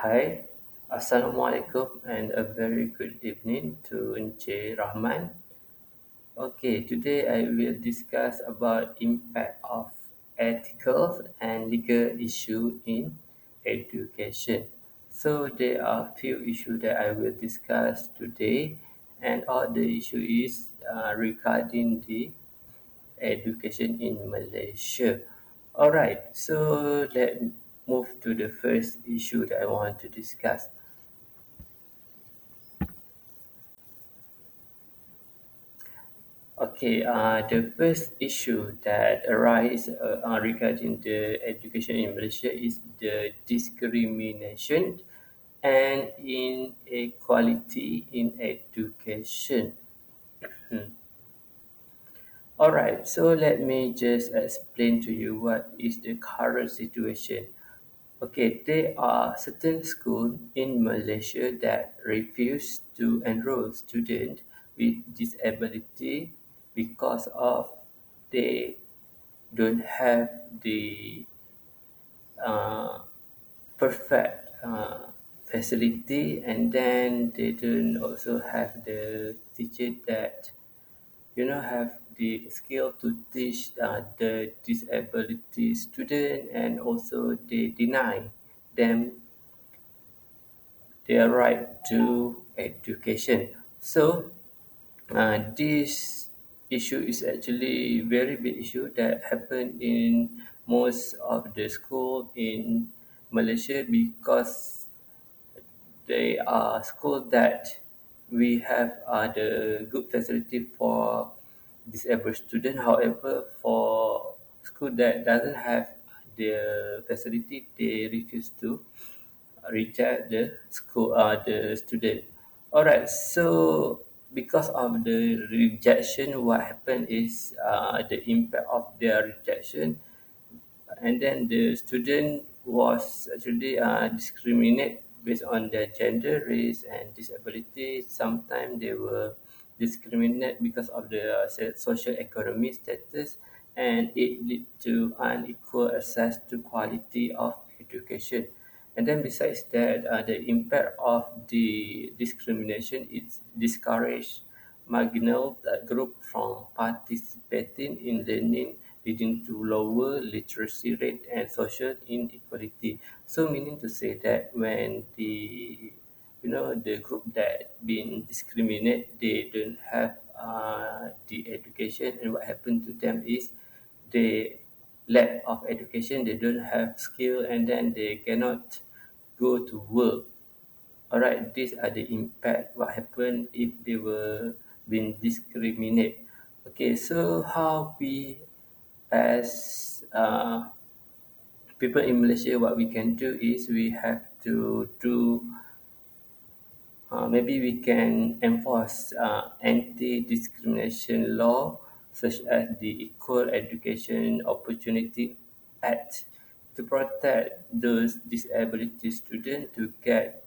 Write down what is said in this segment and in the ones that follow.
Hi, Assalamualaikum, and a very good evening to Encik Rahman. Okay, today I will discuss about impact of ethical and legal issue in education. So there are few issues that I will discuss today, and all the issue is regarding the education in Malaysia. Alright, so let's move to the first issue that I want to discuss. Okay, the first issue that arises regarding the education in Malaysia is the discrimination and inequality in education. Alright, so let me just explain to you what is the current situation. Okay, there are certain schools in Malaysia that refuse to enroll students with disability because of they don't have the uh, perfect facility, and then they don't also have the teacher that have the skill to teach the disability student, and also they deny them their right to education. So this issue is actually very big issue that happen in most of the school in Malaysia, because they are school that we have the good facility for disabled student. However, for school that doesn't have the facility, they refuse to reject the student. Alright, so because of the rejection, what happened is the impact of their rejection, and then the student was actually discriminated based on their gender, race, and disability. Sometimes they were discriminated because of the social economic status, and it lead to unequal access to quality of education. And then besides that, the impact of the discrimination is discourage marginal group from participating in learning, leading to lower literacy rate and social inequality. So meaning to say that when the group that been discriminated, they don't have the education, and what happened to them is they lack of education, they don't have skill, and then they cannot go to work. Alright, these are the impact what happen if they were being discriminated. Okay, so how we as people in Malaysia, what we can do is we have to do, maybe we can enforce anti-discrimination law, such as the Equal Education Opportunity Act, to protect those disability students to get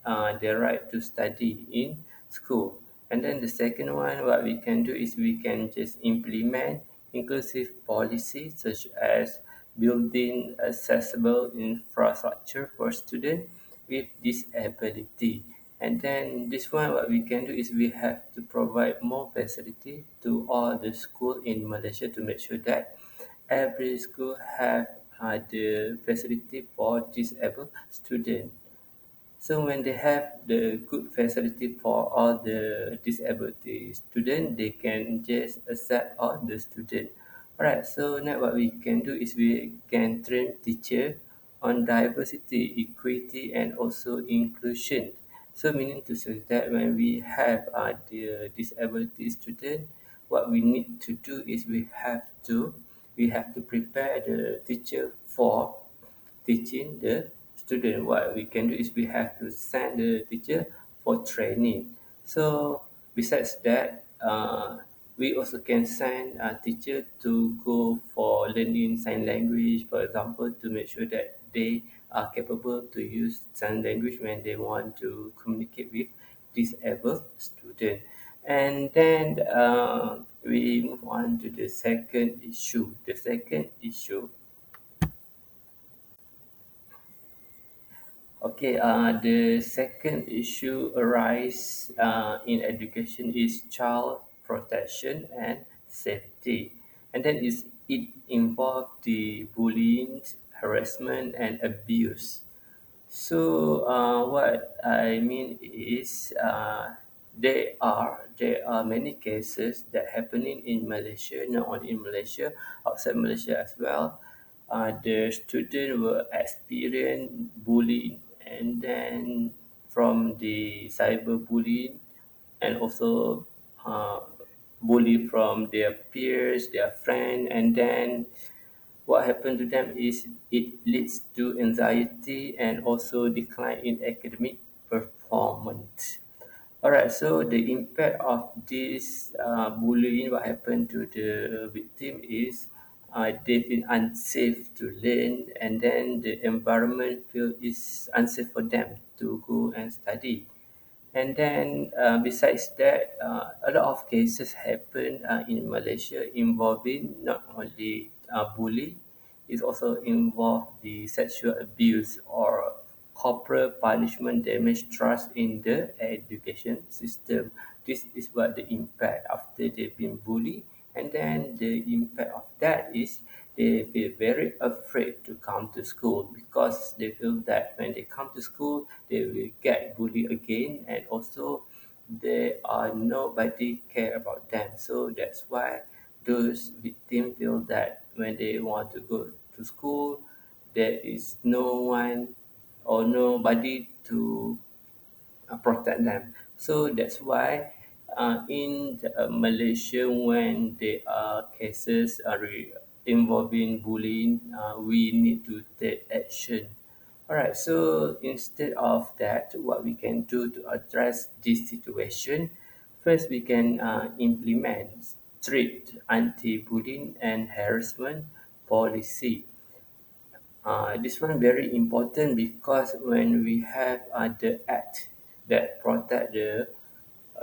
the right to study in school. And then the second one, what we can do is we can just implement inclusive policies, such as building accessible infrastructure for students with disability. And then this one, what we can do is we have to provide more facility to all the school in Malaysia to make sure that every school have the facility for disabled student. So when they have the good facility for all the disability student, they can just accept all the student. Alright, so now what we can do is we can train teacher on diversity, equity, and also inclusion. So meaning to say that when we have the disability student, what we need to do is we have to prepare the teacher for teaching the student. What we can do is we have to send the teacher for training. So besides that, we also can send a teacher to go for learning sign language, for example, to make sure that they are capable to use sign language when they want to communicate with disabled student. And then we move on to the second issue. The second issue. Okay, the second issue arise in education is child protection and safety, and then it involves the bullying, harassment, and abuse. So what I mean is there are many cases that happening in Malaysia, not only in Malaysia, outside Malaysia as well. The student will experience bullying, and then from the cyberbullying, and also bully from their peers, their friend, and then what happened to them is it leads to anxiety and also decline in academic performance. Alright, so the impact of this bullying, what happened to the victim is they feel unsafe to learn, and then the environment feel is unsafe for them to go and study. And then besides that, a lot of cases happen in Malaysia involving not only bullying, it also involve the sexual abuse or corporal punishment damage trust in the education system. This is what the impact after they've been bullied, and then the impact of that is they feel very afraid to come to school because they feel that when they come to school they will get bullied again, and also there are nobody care about them. So that's why those victims feel that when they want to go to school there is no one or nobody to protect them. So that's why in Malaysia, when there are cases involving bullying, we need to take action. Alright, so instead of that, what we can do to address this situation, first we can implement strict anti-bullying and harassment policy. This one very important because when we have the act that protect the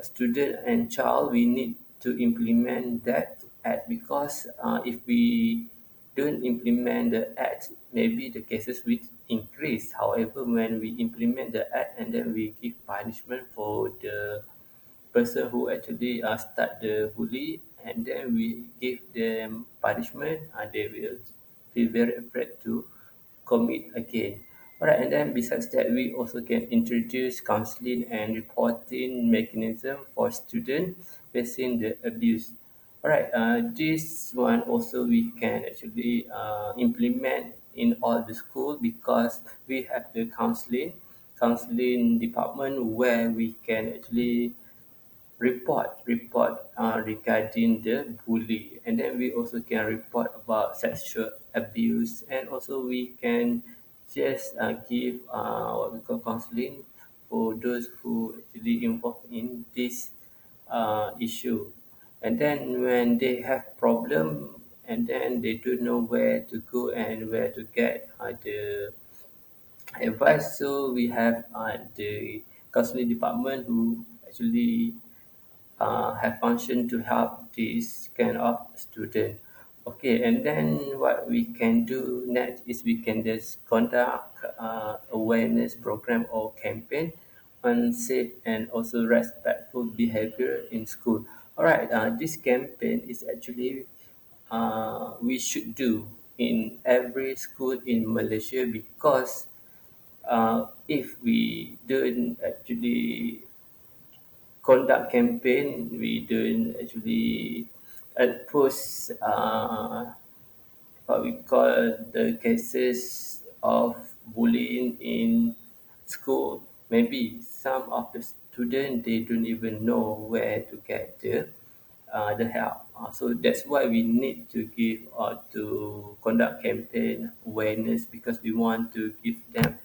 student and child, we need to implement that act because if we don't implement the act, maybe the cases will increase. However, when we implement the act and then we give punishment for the person who actually start the bully, and then we give them punishment, they will feel very afraid to commit again. Alright, and then besides that, we also can introduce counseling and reporting mechanism for students facing the abuse. Alright, this one also we can actually implement in all the school because we have the counseling department where we can actually report regarding the bully, and then we also can report about sexual abuse, and also we can just give what we call counseling for those who actually involved in this issue. And then when they have problem and then they don't know where to go and where to get the advice, so we have the counseling department who actually have function to help this kind of student. Okay, and then what we can do next is we can just conduct awareness program or campaign on safe and also respectful behavior in school. All right, this campaign is actually we should do in every school in Malaysia because if we don't actually conduct campaign, we don't actually post what we call the cases of bullying in school. Maybe some of the students they don't even know where to get the help. So that's why we need to give to conduct campaign awareness because we want to give them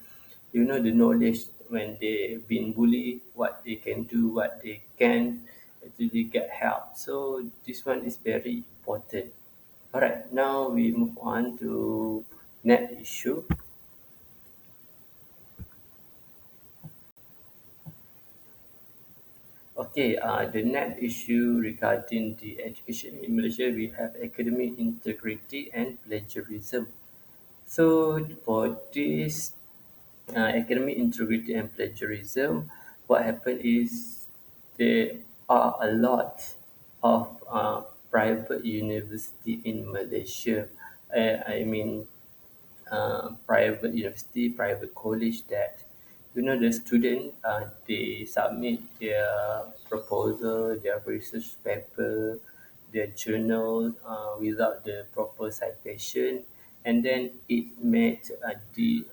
the knowledge when they've been bullied, what they can do, what they can actually get help. So this one is very important. All right, now we move on to net issue. Okay, the net issue regarding the education in Malaysia, we have academic integrity and plagiarism. So for this academic integrity and plagiarism, what happened is there are a lot of private university in Malaysia. I mean, private university, private college that the student they submit their proposal, their research paper, their journal without the proper citation, and then it made the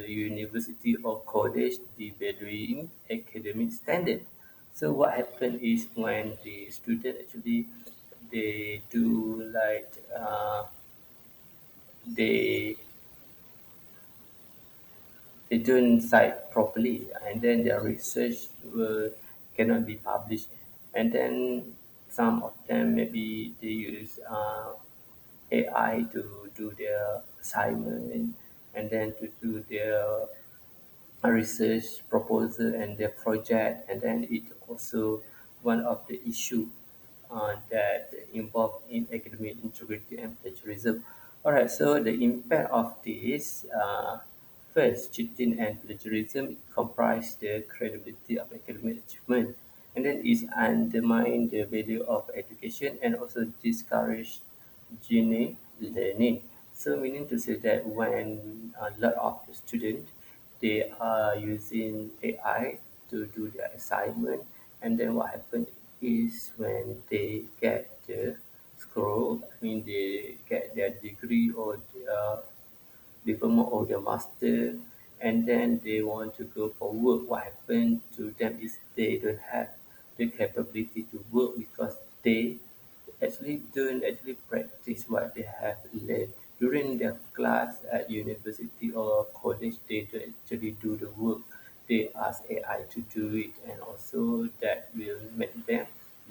university or college devaluing academic standard. So what happened is when the student actually they do like they they don't cite properly, and then their research cannot be published. And then some of them maybe they use AI to do their assignment, and then to do their research proposal and their project, and then it also one of the issue that involved in academic integrity and plagiarism. All right, so the impact of this first, cheating and plagiarism comprise the credibility of academic achievement, and then is undermine the value of education and also discourage genuine learning. So meaning to say that when a lot of the students they are using AI to do their assignment, and then what happens is when they get the scroll, I mean they get their degree or their diploma or their master, and then they want to go for work. What happens to them is they don't have the capability to work because they actually don't actually practice what they have learned during their class at university or college. They don't actually do the work. They ask AI to do it, and also that will make them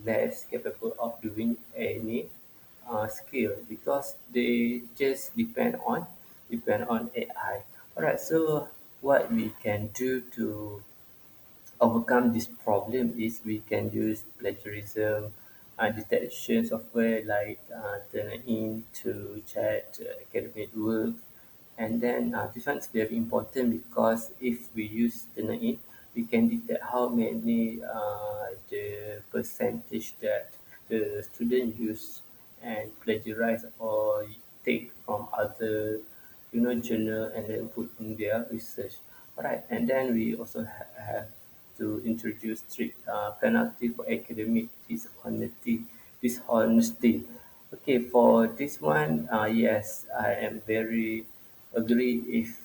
less capable of doing any skill because they just depend on AI. Alright, so what we can do to overcome this problem is we can use plagiarism detection software like Turnitin to check academic work. And then this one is very important because if we use Turnitin, we can detect how many the percentage that the student use and plagiarize or take from other journal and then put in their research. Alright, and then we also have to introduce strict penalty for academic dishonesty. Okay, for this one, yes, I am very agree if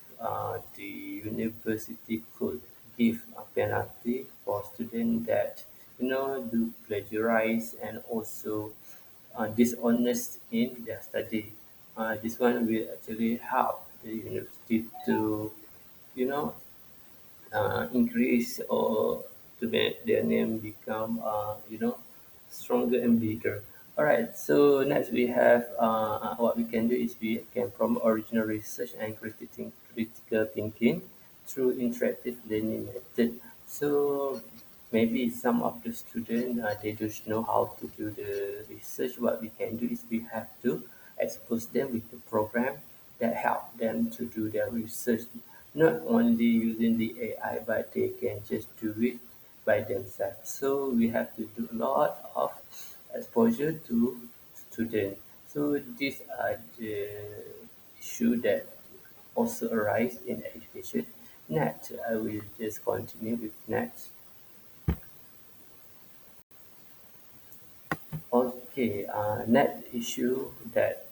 the university could give a penalty for students that do plagiarize and also dishonest in their study. This one will actually help the university to you know increase or to make their name become stronger and bigger. All right. So next we have what we can do is we can promote original research and critical thinking through interactive learning method. So maybe some of the students they don't know how to do the research. What we can do is we have to expose them with the program that help them to do their research, not only using the AI, but they can just do it by themselves. So we have to do a lot of exposure to students. So these are the issue that also arise in education. Next, I will just continue with next. Okay, next issue that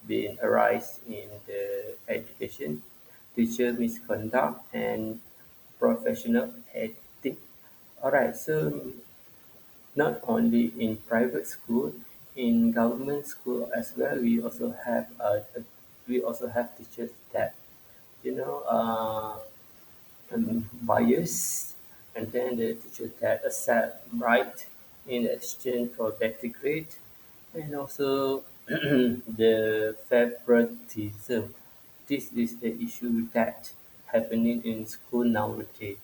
being arise in the education, teacher misconduct and professional ethic. Alright, so not only in private school, in government school as well, we also have teachers that you know uh, bias, and then the teacher that accept right in exchange for better grade, and also the favoritism. This is the issue that happening in school nowadays.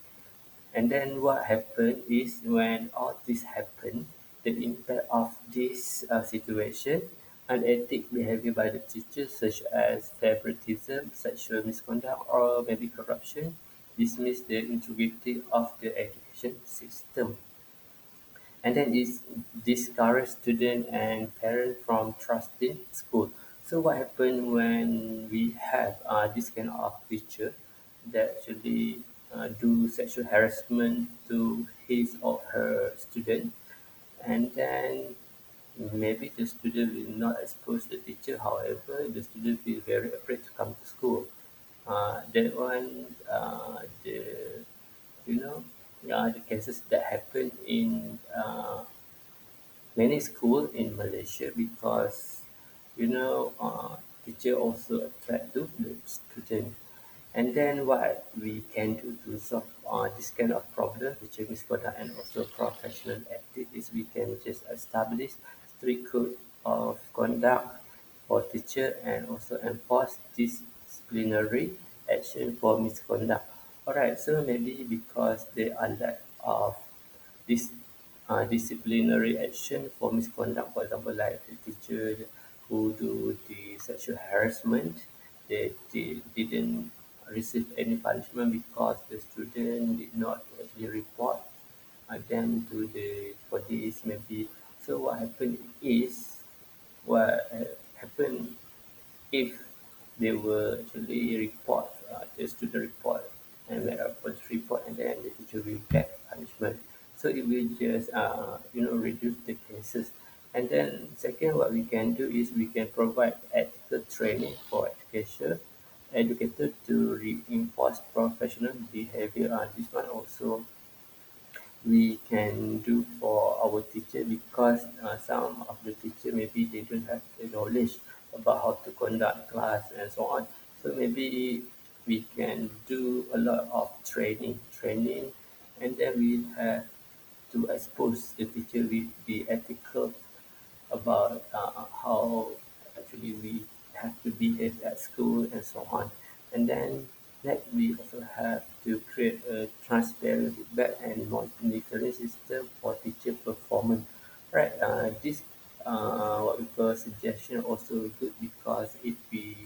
And then what happened is when all this happened, the impact of this situation, unethical behavior by the teachers, such as favoritism, sexual misconduct, or maybe corruption, dismiss the integrity of the education system. And then it discourages students and parents from trusting school. So what happens when we have this kind of teacher that actually do sexual harassment to his or her student, and then maybe the student will not expose the teacher. However, the student will very afraid to come to school. That one, the you know, the cases that happen in many schools in Malaysia, because teacher also attract to the student. And then what we can do to solve this kind of problem, teacher misconduct and also professional ethics, is we can just establish strict code of conduct for teacher and also enforce disciplinary action for misconduct. Alright, so maybe because there are lack of this disciplinary action for misconduct, for example, like the teacher who do the sexual harassment, they didn't receive any punishment because the student did not actually report them to the police maybe. So what happened is, what happened if they will actually report, the student report and make a police report, and then the teacher will get punishment. So it will just reduce the cases. And then second, what we can do is we can provide ethical training for educators to reinforce professional behavior. This one also we can do for our teacher, because some of the teacher maybe they don't have the knowledge about how to conduct class and so on. So maybe we can do a lot of training, and then we have to expose the teacher with the ethical about how actually we have to behave at school and so on. And then next we also have to create a transparent feedback and monitoring system for teacher performance. Right, this what we call suggestion also good, because if we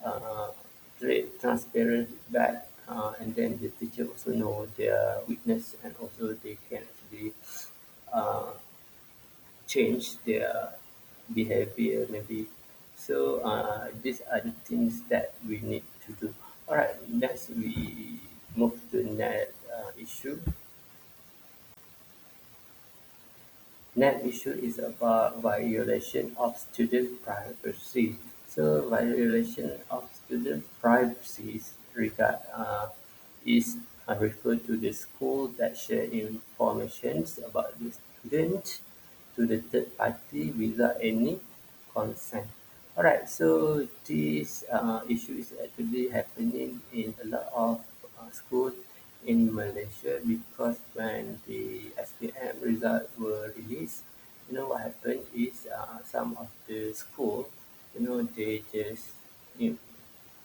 uh, create transparent feedback, and then the teacher also know their weakness, and also they can actually uh, change their behavior maybe. So these are the things that we need to do. All right, next we move to the next issue. Next issue is about violation of student privacy. So violation of student privacy is referred to the school that share informations about the student to the third party without any consent. Alright, so this issue is actually happening in a lot of schools in Malaysia, because when the SPM results were released, what happened is some of the school, they just in,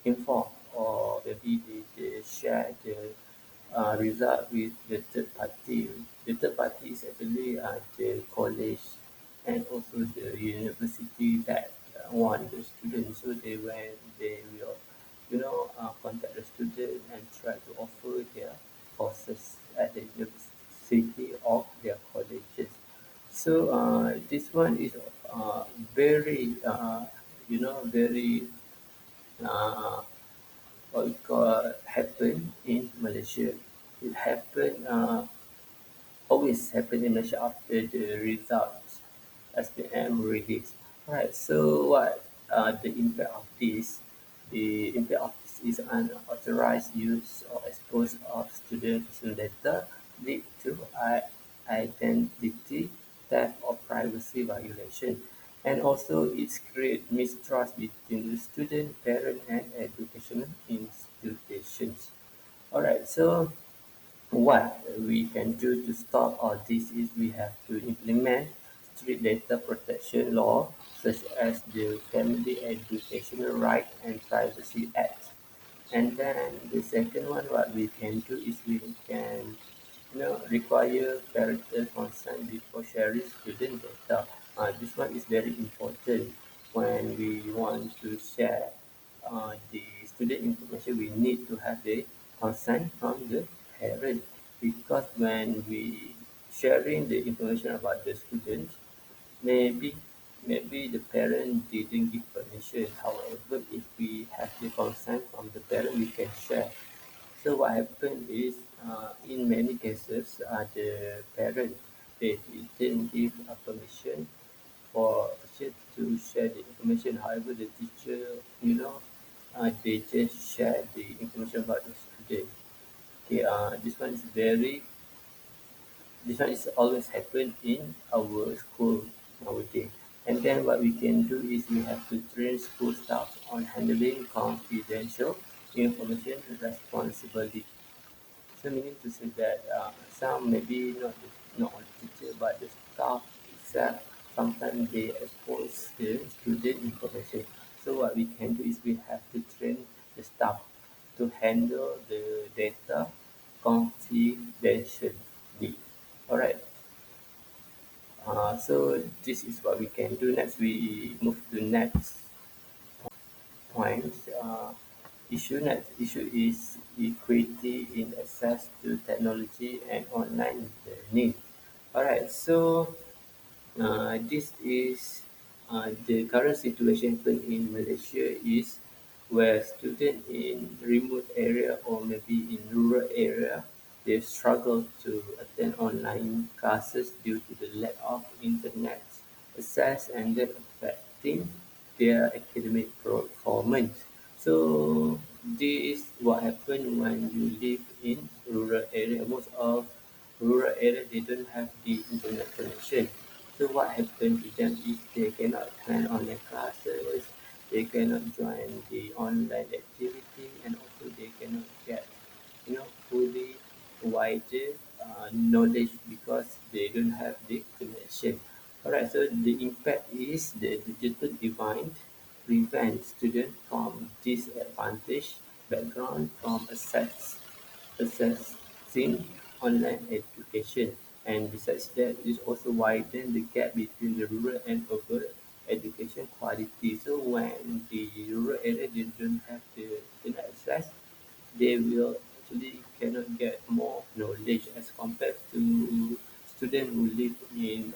inform, or maybe they share the result with the third party. The third party is actually the college and also the university that want the students. So they will, contact the student and try to offer their courses at the university or their colleges. So this one is very, very uh, what we call happen in Malaysia. It happen always happen in Malaysia after the results SPM release. Right. So what the impact of this? The impact of this is unauthorized use or expose of student personal data lead to identity theft or privacy violation. And also it creates mistrust between the student, parent and educational institutions. Alright, so what we can do to stop all this is we have to implement strict data protection law, such as the Family Educational Right and Privacy Act. And then the second one, what we can do is we can, require parental consent before sharing student data. This one is very important, when we want to share the student information, we need to have the consent from the parent, because when we sharing the information about the student, maybe maybe the parent didn't give permission. However, if we have the consent from the parent, we can share. So what happened is, in many cases, the parent, they didn't give permission for teacher to share the information. However, the teacher, they just share the information about the student. Okay, this one is always happen in our school nowadays. And then what we can do is we have to train school staff on handling confidential information responsibly. So meaning to say that some maybe not all the teacher but the staff itself, sometimes they expose the student information. So what we can do is we have to train the staff to handle the data confidentially. Alright. So this is what we can do. Next, we move to next point. Next issue is equity in access to technology and online learning. Alright, so this is the current situation happen in Malaysia is where students in remote area or maybe in rural area, they struggle to attend online classes due to the lack of internet access, and that affecting their academic performance. So this what happen when you live in rural area. Most of rural area, they don't have the internet connection. So what happens to them is they cannot attend online classes, they cannot join the online activity, and also they cannot get fully wider knowledge because they don't have the connection. Alright, so the impact is the digital divide prevents students from disadvantaged background from accessing online education. And besides that, it also widen the gap between the rural and urban education quality. So when the rural area they don't have the internet access, they will actually cannot get more knowledge as compared to students who live in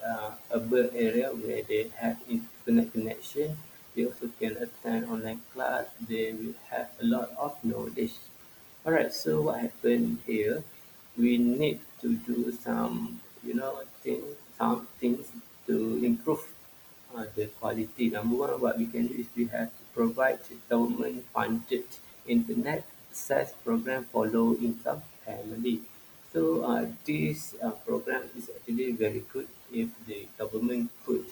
urban area where they have internet connection. They also can attend online class. They will have a lot of knowledge. Alright, so what happened here? We need to do some, some things to improve the quality. Number one, what we can do is we have to provide government-funded internet access program for low-income family. So this program is actually very good if the government could,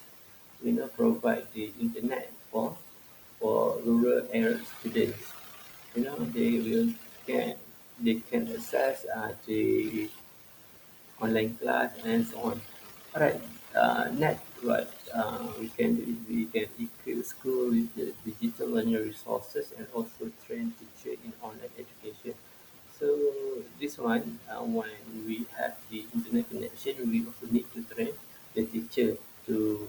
provide the internet for rural area students. They will can they can access the online class and so on. Alright, next what we can do is we can equip school with the digital learning resources and also train teacher in online education. So this one, when we have the internet connection, we also need to train the teacher to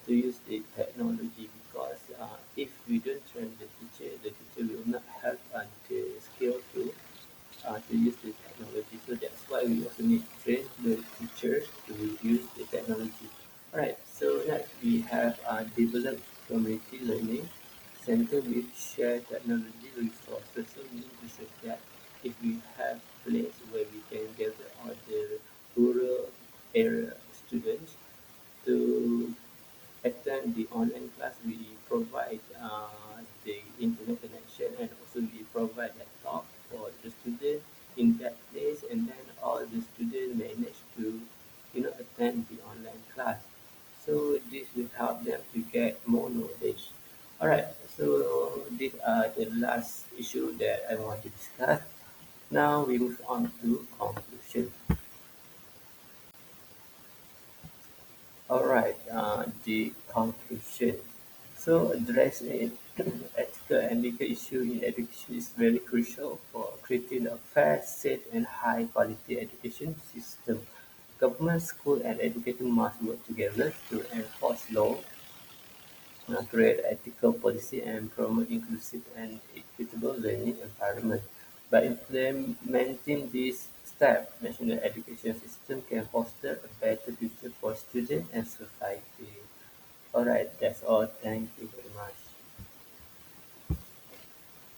to use the technology, because if we don't train the teacher will not have the skill to use the technology. So that's why we also need to train the teachers to use the technology. Alright, so next we have developed community learning center with shared technology resources. So meaning to say that if we have place where we can gather all the rural area students to attend the online class, we provide the internet connection, and also we provide laptop for the student in that place, and then all the students manage to attend the online class. So this will help them to get more knowledge. Alright, so these are the last issue that I want to discuss. Now we move on to conclusion. Alright, the conclusion. So addressing ethical and legal issue in education is very crucial for creating a fair, safe and high quality education system. Government, school and education must work together to enforce law create ethical policy and promote inclusive and equitable learning environment. By implementing these steps, national education system can foster a better future for students and society. Alright, that's all. Thank you very much.